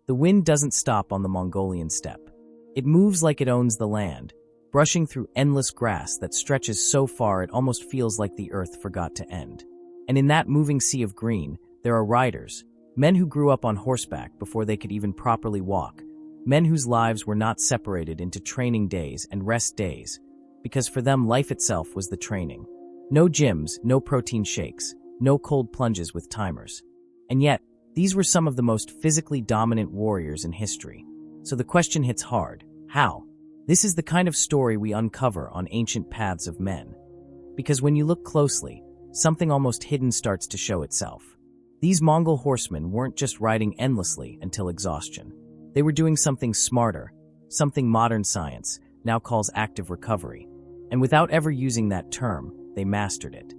The wind doesn't stop on the Mongolian steppe. It moves like it owns the land, brushing through endless grass that stretches so far it almost feels like the earth forgot to end. And in that moving sea of green, there are riders, men who grew up on horseback before they could even properly walk, men whose lives were not separated into training days and rest days, because for them life itself was the training. No gyms, no protein shakes, no cold plunges with timers. And yet, these were some of the most physically dominant warriors in history. So the question hits hard: how? This is the kind of story we uncover on Ancient Paths of Men. Because when you look closely, something almost hidden starts to show itself. These Mongol horsemen weren't just riding endlessly until exhaustion. They were doing something smarter, something modern science now calls active recovery. And without ever using that term, they mastered it.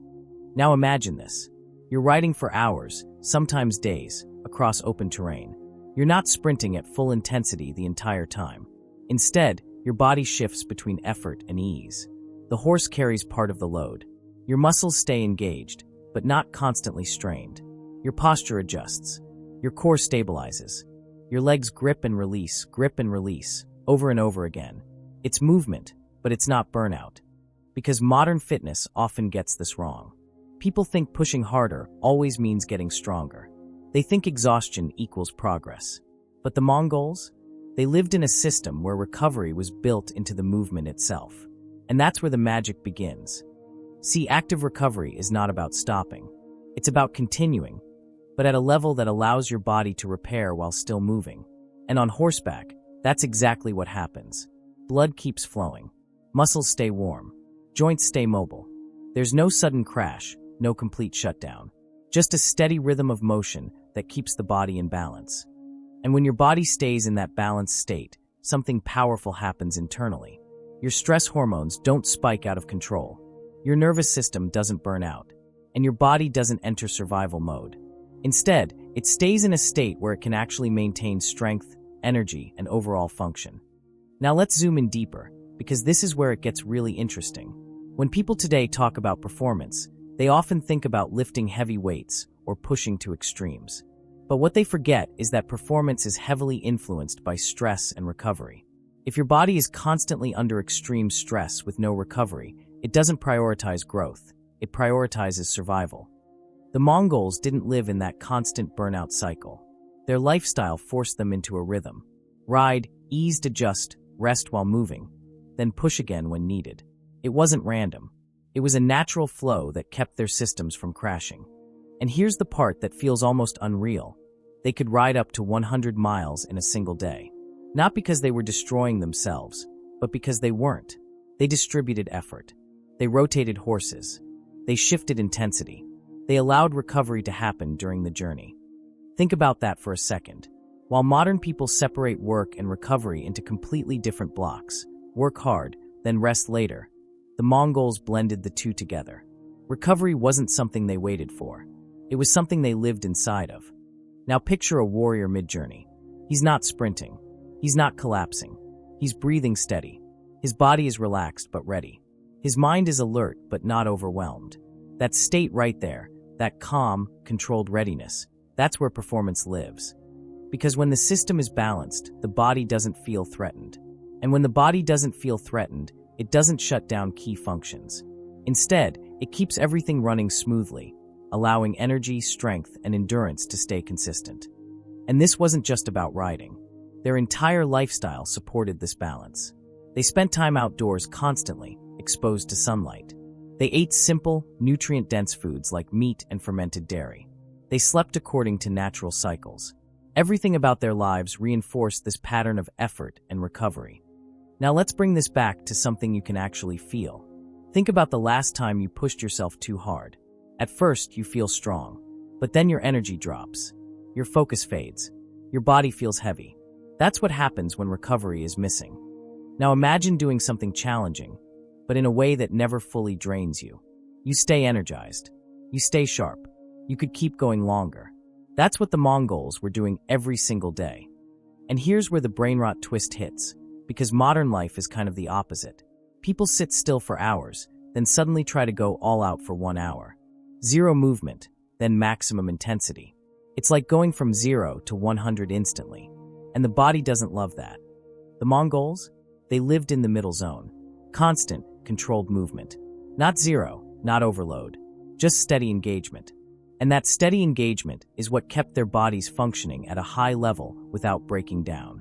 Now imagine this. You're riding for hours, sometimes days, across open terrain. You're not sprinting at full intensity the entire time. Instead, your body shifts between effort and ease. The horse carries part of the load. Your muscles stay engaged, but not constantly strained. Your posture adjusts. Your core stabilizes. Your legs grip and release, over and over again. It's movement, but it's not burnout. Because modern fitness often gets this wrong. People think pushing harder always means getting stronger. They think exhaustion equals progress. But the Mongols? They lived in a system where recovery was built into the movement itself. And that's where the magic begins. See, active recovery is not about stopping. It's about continuing, but at a level that allows your body to repair while still moving. And on horseback, that's exactly what happens. Blood keeps flowing. Muscles stay warm. Joints stay mobile. There's no sudden crash, no complete shutdown. Just a steady rhythm of motion that keeps the body in balance. And when your body stays in that balanced state, something powerful happens internally. Your stress hormones don't spike out of control. Your nervous system doesn't burn out. And your body doesn't enter survival mode. Instead, it stays in a state where it can actually maintain strength, energy, and overall function. Now let's zoom in deeper, because this is where it gets really interesting. When people today talk about performance, they often think about lifting heavy weights or pushing to extremes. But what they forget is that performance is heavily influenced by stress and recovery. If your body is constantly under extreme stress with no recovery, it doesn't prioritize growth, it prioritizes survival. The Mongols didn't live in that constant burnout cycle. Their lifestyle forced them into a rhythm. Ride, ease, adjust, rest while moving, then push again when needed. It wasn't random. It was a natural flow that kept their systems from crashing. And here's the part that feels almost unreal. They could ride up to 100 miles in a single day. Not because they were destroying themselves, but because they weren't. They distributed effort. They rotated horses. They shifted intensity. They allowed recovery to happen during the journey. Think about that for a second. While modern people separate work and recovery into completely different blocks, work hard, then rest later, the Mongols blended the two together. Recovery wasn't something they waited for. It was something they lived inside of. Now picture a warrior mid-journey. He's not sprinting. He's not collapsing. He's breathing steady. His body is relaxed but ready. His mind is alert but not overwhelmed. That state right there, that calm, controlled readiness, that's where performance lives. Because when the system is balanced, the body doesn't feel threatened. And when the body doesn't feel threatened, it doesn't shut down key functions. Instead, it keeps everything running smoothly, allowing energy, strength, and endurance to stay consistent. And this wasn't just about riding. Their entire lifestyle supported this balance. They spent time outdoors constantly, exposed to sunlight. They ate simple, nutrient-dense foods like meat and fermented dairy. They slept according to natural cycles. Everything about their lives reinforced this pattern of effort and recovery. Now let's bring this back to something you can actually feel. Think about the last time you pushed yourself too hard. At first, you feel strong, but then your energy drops. Your focus fades. Your body feels heavy. That's what happens when recovery is missing. Now imagine doing something challenging, but in a way that never fully drains you. You stay energized. You stay sharp. You could keep going longer. That's what the Mongols were doing every single day. And here's where the brain rot twist hits, because modern life is kind of the opposite. People sit still for hours, then suddenly try to go all out for 1 hour. Zero movement, then maximum intensity. It's like going from 0 to 100 instantly. And the body doesn't love that. The Mongols? They lived in the middle zone. Constant, controlled movement. Not zero, not overload. Just steady engagement. And that steady engagement is what kept their bodies functioning at a high level without breaking down.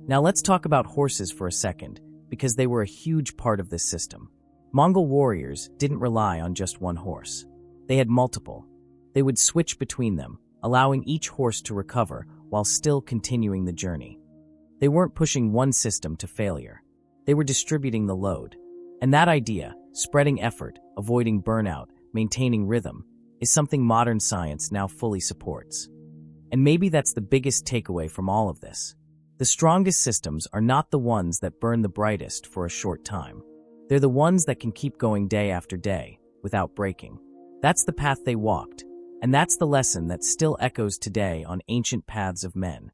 Now let's talk about horses for a second, because they were a huge part of this system. Mongol warriors didn't rely on just one horse. They had multiple. They would switch between them, allowing each horse to recover while still continuing the journey. They weren't pushing one system to failure. They were distributing the load. And that idea, spreading effort, avoiding burnout, maintaining rhythm, is something modern science now fully supports. And maybe that's the biggest takeaway from all of this. The strongest systems are not the ones that burn the brightest for a short time. They're the ones that can keep going day after day, without breaking. That's the path they walked, and that's the lesson that still echoes today on ancient paths of men.